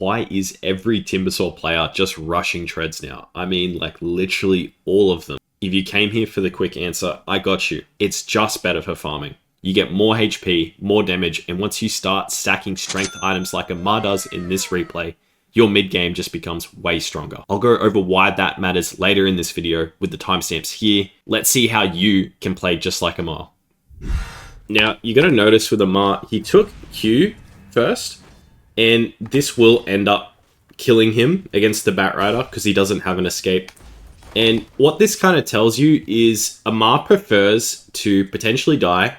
why is every Timbersaw player just rushing treads now? I mean, like literally all of them. If you came here for the quick answer, I got you. It's just better for farming. You get more HP, more damage, and once you start stacking strength items like Ammar does in this replay, your mid game just becomes way stronger. I'll go over why that matters later in this video with the timestamps here. Let's see how you can play just like Ammar. Now, you're going to notice with Ammar, he took Q first, and this will end up killing him against the Batrider because he doesn't have an escape. And what this kind of tells you is Ammar prefers to potentially die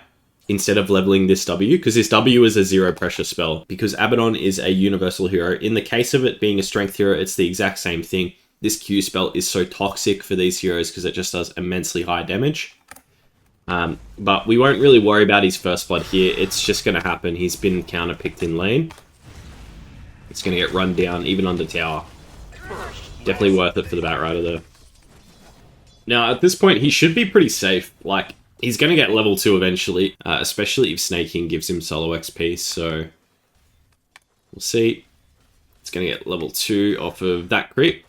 instead of leveling this W, because this W is a zero pressure spell. Because Abaddon is a universal hero. In the case of it being a strength hero, it's the exact same thing. This Q spell is so toxic for these heroes because it just does immensely high damage. But we won't really worry about his first blood here. It's just going to happen. He's been counter-picked in lane. It's going to get run down, even under tower. Definitely worth it for the Batrider, though. Now, at this point, he should be pretty safe. Like, he's going to get level 2 eventually, especially if Snaking gives him solo XP, so we'll see. It's going to get level 2 off of that creep.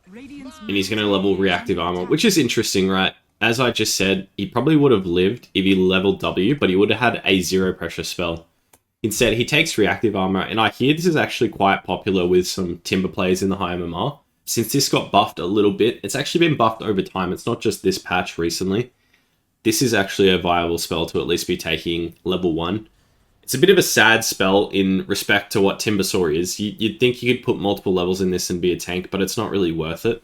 And he's going to level reactive armor, which is interesting, right? As I just said, he probably would have lived if he leveled W, but he would have had a zero pressure spell. Instead, he takes reactive armor, and I hear this is actually quite popular with some Timber players in the high MMR. Since this got buffed a little bit, it's actually been buffed over time. It's not just this patch recently. This is actually a viable spell to at least be taking level 1. It's a bit of a sad spell in respect to what Timbersaw is. You'd think you could put multiple levels in this and be a tank, but it's not really worth it.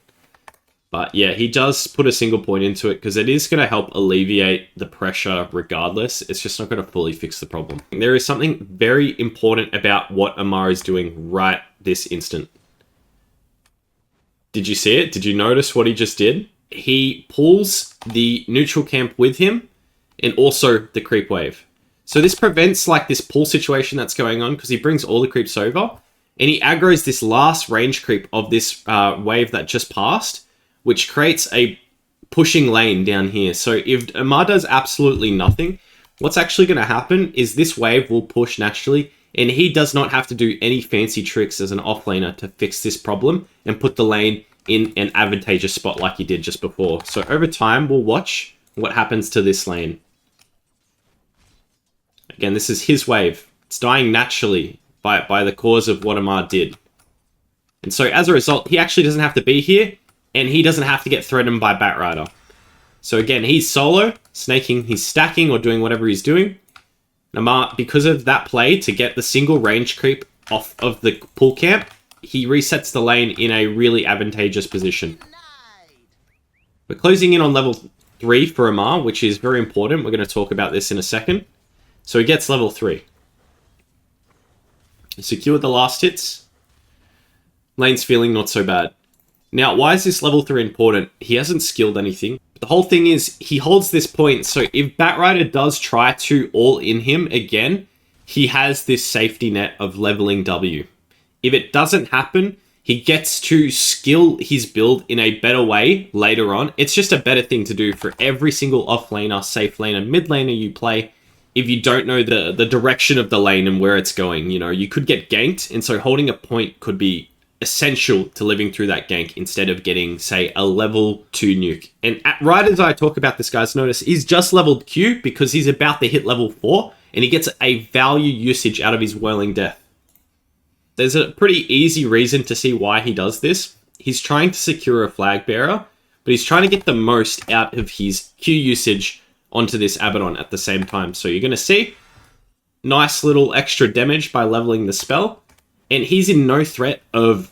But yeah, he does put a single point into it because it is going to help alleviate the pressure regardless. It's just not going to fully fix the problem. There is something very important about what Ammar is doing right this instant. Did you see it? Did you notice what he just did? He pulls the neutral camp with him and also the creep wave. So this prevents like this pull situation that's going on because he brings all the creeps over and he aggroes this last range creep of this wave that just passed, which creates a pushing lane down here. So if Ammar does absolutely nothing, what's actually going to happen is this wave will push naturally and he does not have to do any fancy tricks as an offlaner to fix this problem and put the lane in an advantageous spot like he did just before. So over time, we'll watch what happens to this lane. Again, this is his wave. It's dying naturally by the cause of what Ammar did. And so as a result, he actually doesn't have to be here and he doesn't have to get threatened by Batrider. So again, he's solo, snaking, he's stacking or doing whatever he's doing. Ammar, because of that play to get the single range creep off of the pull camp, he resets the lane in a really advantageous position. We're closing in on level 3 for Ammar, which is very important. We're going to talk about this in a second. So he gets level 3. Secure the last hits. Lane's feeling not so bad. Now, why is this level 3 important? He hasn't skilled anything. The whole thing is he holds this point. So if Batrider does try to all in him again, he has this safety net of leveling W. If it doesn't happen, he gets to skill his build in a better way later on. It's just a better thing to do for every single offlaner, safe laner, mid laner you play. If you don't know the direction of the lane and where it's going, you know, you could get ganked. And so holding a point could be essential to living through that gank instead of getting, say, a level 2 nuke. And right as I talk about this, guys, notice he's just leveled Q because he's about to hit level 4 and he gets a value usage out of his Whirling Death. There's a pretty easy reason to see why he does this. He's trying to secure a flag bearer, but he's trying to get the most out of his Q usage onto this Abaddon at the same time. So you're going to see nice little extra damage by leveling the spell. And he's in no threat of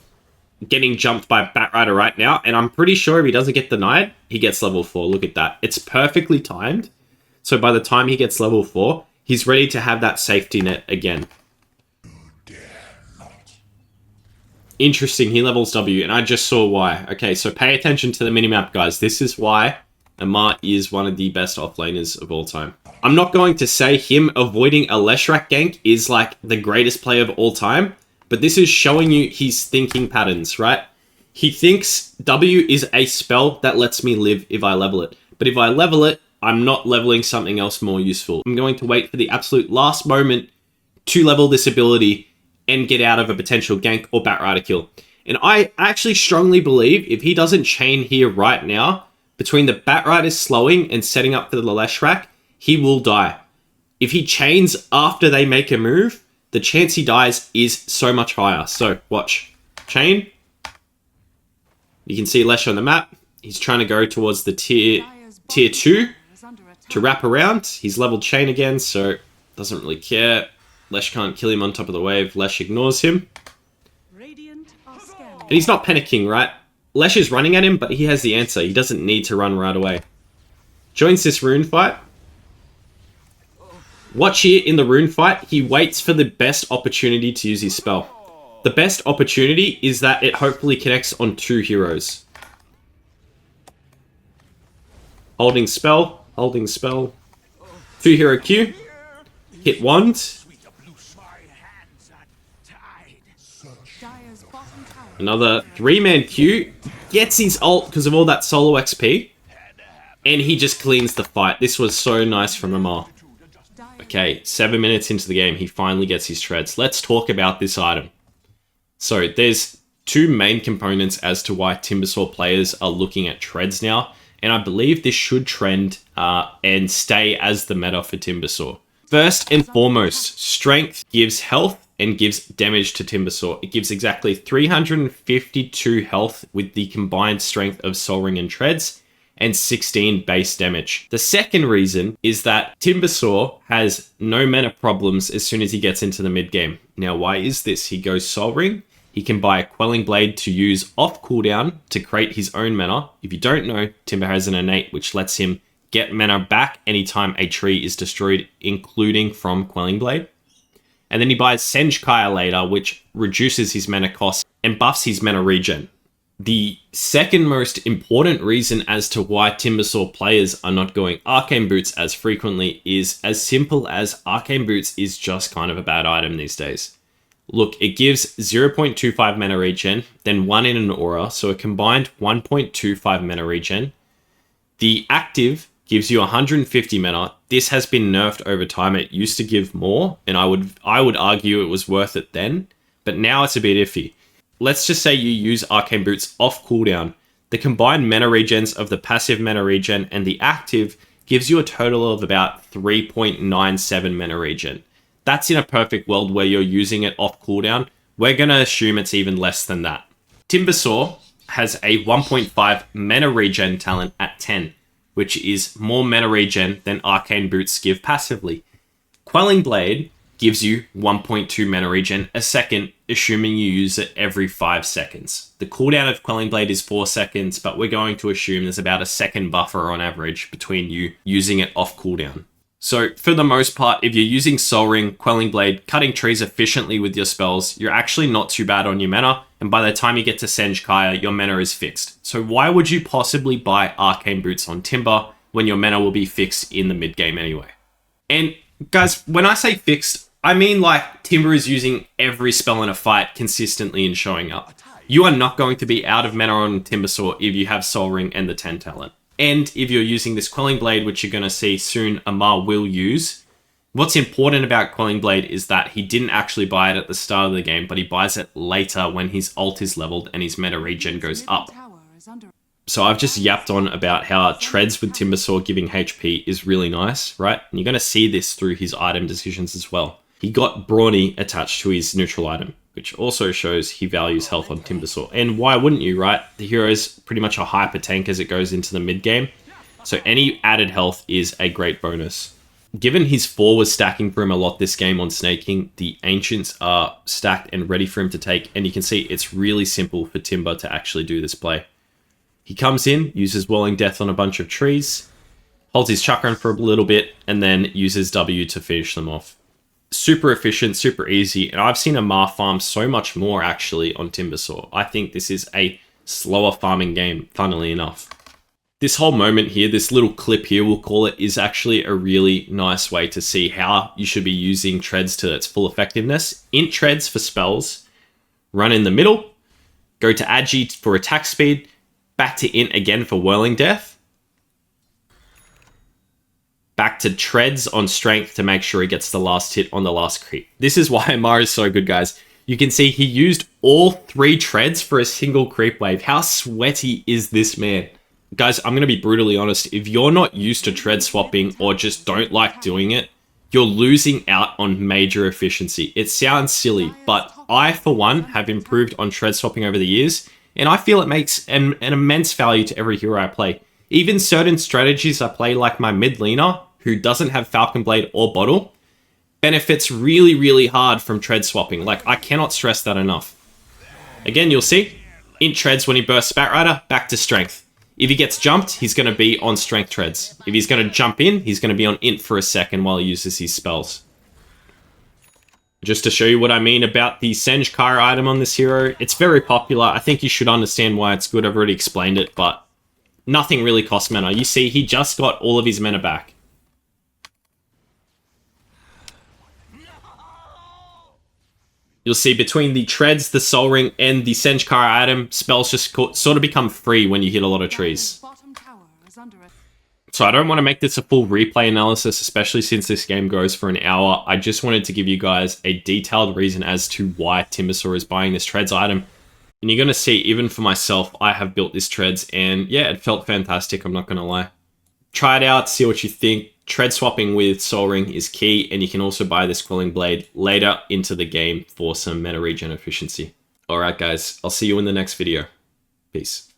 getting jumped by Batrider right now. And I'm pretty sure if he doesn't get denied, he gets level 4. Look at that. It's perfectly timed. So by the time he gets level 4, he's ready to have that safety net again. Interesting, he levels W, and I just saw why. Okay, so pay attention to the minimap, guys. This is why Ammar is one of the best offlaners of all time. I'm not going to say him avoiding a Leshrac gank is like the greatest play of all time, but this is showing you his thinking patterns, right? He thinks W is a spell that lets me live if I level it. But if I level it, I'm not leveling something else more useful. I'm going to wait for the absolute last moment to level this ability and get out of a potential gank or Batrider kill. And I actually strongly believe if he doesn't chain here right now, between the Batrider slowing and setting up for the Leshrac, he will die. If he chains after they make a move, the chance he dies is so much higher. So, watch. Chain. You can see Lesh on the map. He's trying to go towards the tier 2 to wrap around. He's leveled chain again, so doesn't really care. Lesh can't kill him on top of the wave. Lesh ignores him. And he's not panicking, right? Lesh is running at him, but he has the answer. He doesn't need to run right away. Joins this rune fight. Watch here in the rune fight, he waits for the best opportunity to use his spell. The best opportunity is that it hopefully connects on 2 heroes. Holding spell, 2 hero Q, hit wand. Another 3-man Q, gets his ult because of all that solo XP, and he just cleans the fight. This was so nice from Ammar. Okay, 7 minutes into the game, he finally gets his treads. Let's talk about this item. So there's 2 main components as to why Timbersaw players are looking at treads now, and I believe this should trend and stay as the meta for Timbersaw. First and foremost, strength gives health and gives damage to Timbersaw. It gives exactly 352 health with the combined strength of Sol Ring and treads, and 16 base damage. The second reason is that Timbersaw has no mana problems as soon as he gets into the mid game. Now, why is this? He goes Sol Ring. He can buy a Quelling Blade to use off cooldown to create his own mana. If you don't know, Timber has an innate which lets him get mana back anytime a tree is destroyed, including from Quelling Blade. And then he buys Senj Kaya later, which reduces his mana cost and buffs his mana regen. The second most important reason as to why Timbersaw players are not going Arcane Boots as frequently is as simple as Arcane Boots is just kind of a bad item these days. Look, it gives 0.25 mana regen, then 1 in an aura, so a combined 1.25 mana regen. The active gives you 150 mana. This has been nerfed over time. It used to give more, and I would argue it was worth it then, but now it's a bit iffy. Let's just say you use Arcane Boots off cooldown. The combined mana regens of the passive mana regen and the active gives you a total of about 3.97 mana regen. That's in a perfect world where you're using it off cooldown. We're going to assume it's even less than that. Timbersaw has a 1.5 mana regen talent at 10, which is more mana regen than Arcane Boots give passively. Quelling Blade gives you 1.2 mana regen a second, assuming you use it every 5 seconds. The cooldown of Quelling Blade is 4 seconds, but we're going to assume there's about a second buffer on average between you using it off cooldown. So for the most part, if you're using Sol Ring, Quelling Blade, cutting trees efficiently with your spells, you're actually not too bad on your mana, and by the time you get to Senj Kaya, your mana is fixed. So why would you possibly buy Arcane Boots on Timber when your mana will be fixed in the mid game anyway? And guys, when I say fixed, I mean like Timber is using every spell in a fight consistently and showing up. You are not going to be out of mana on Timbersaw if you have Sol Ring and the 10 talent. And if you're using this Quelling Blade, which you're going to see soon Ammar will use, what's important about Quelling Blade is that he didn't actually buy it at the start of the game, but he buys it later when his ult is leveled and his mana regen goes up. So I've just yapped on about how treads with Timbersaw giving HP is really nice, right? And you're going to see this through his item decisions as well. He got Brawny attached to his neutral item, which also shows he values health on Timbersaw. And why wouldn't you, right? The hero is pretty much a hyper tank as it goes into the mid game. So any added health is a great bonus. Given his 4 was stacking for him a lot this game on snaking, the Ancients are stacked and ready for him to take. And you can see it's really simple for Timber to actually do this play. He comes in, uses Whirling Death on a bunch of trees, holds his Chakram for a little bit, and then uses W to finish them off. Super efficient, super easy, and I've seen Ammar farm so much more actually on Timbersaw. I think this is a slower farming game, funnily enough. This whole moment here, this little clip here, we'll call it, is actually a really nice way to see how you should be using treads to its full effectiveness. Int treads for spells, run in the middle, go to Agi for attack speed, back to int again for Whirling Death, back to treads on strength to make sure he gets the last hit on the last creep. This is why Ammar is so good, guys. You can see he used all 3 treads for a single creep wave. How sweaty is this man? Guys, I'm going to be brutally honest. If you're not used to tread swapping or just don't like doing it, you're losing out on major efficiency. It sounds silly, but I, for one, have improved on tread swapping over the years, and I feel it makes an immense value to every hero I play. Even certain strategies I play, like my mid laner, who doesn't have Falcon Blade or Bottle, benefits really, really hard from tread swapping. Like, I cannot stress that enough. Again, you'll see, int treads when he bursts Spat Rider, back to strength. If he gets jumped, he's going to be on strength treads. If he's going to jump in, he's going to be on int for a second while he uses his spells. Just to show you what I mean about the Senj Kyra item on this hero, it's very popular. I think you should understand why it's good. I've already explained it, but nothing really costs mana. You see, he just got all of his mana back. You'll see between the treads, the Soul Ring, and the Senj Kyra item, spells just sort of become free when you hit a lot of trees. So I don't want to make this a full replay analysis, especially since this game goes for an hour. I just wanted to give you guys a detailed reason as to why Timbersaw is buying this treads item. And you're going to see, even for myself, I have built this treads, and yeah, it felt fantastic, I'm not going to lie. Try it out, see what you think. Tread swapping with Soul Ring is key, and you can also buy this Quelling Blade later into the game for some meta regen efficiency. Alright guys, I'll see you in the next video. Peace.